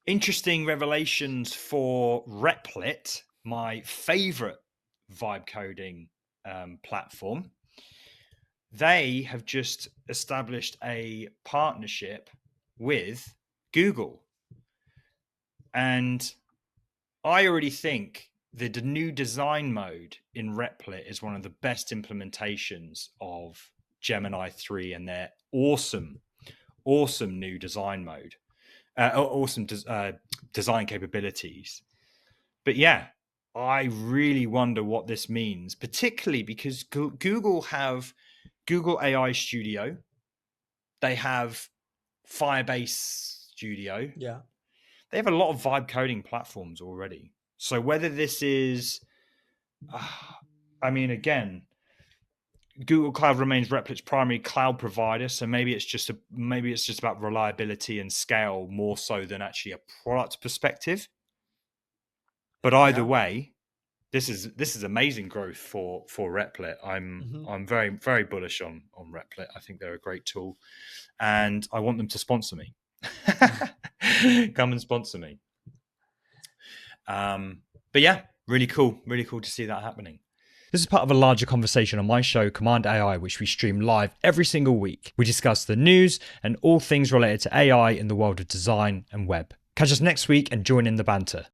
Interesting revelations for Replit, my favorite vibe coding platform. They have just established a partnership with Google. And I already think the new design mode in Replit is one of the best implementations of Gemini 3 and their awesome new design mode, awesome design capabilities. But yeah, I really wonder what this means, particularly because Google have Google AI Studio, they have Firebase Studio, Yeah. they have a lot of vibe coding platforms already. So whether this is, I mean, again, Google Cloud remains Replit's primary cloud provider, so maybe it's just about reliability and scale more so than actually a product perspective. But either Yeah. way, this is amazing growth for Replit. I'm very bullish on Replit. I think they're a great tool, and I want them to sponsor me. Come and sponsor me. But yeah, really cool to see that happening. This is part of a larger conversation on my show, Cmd+AI, which we stream live every single week. We discuss the news and all things related to AI in the world of design and web. Catch us next week and join in the banter.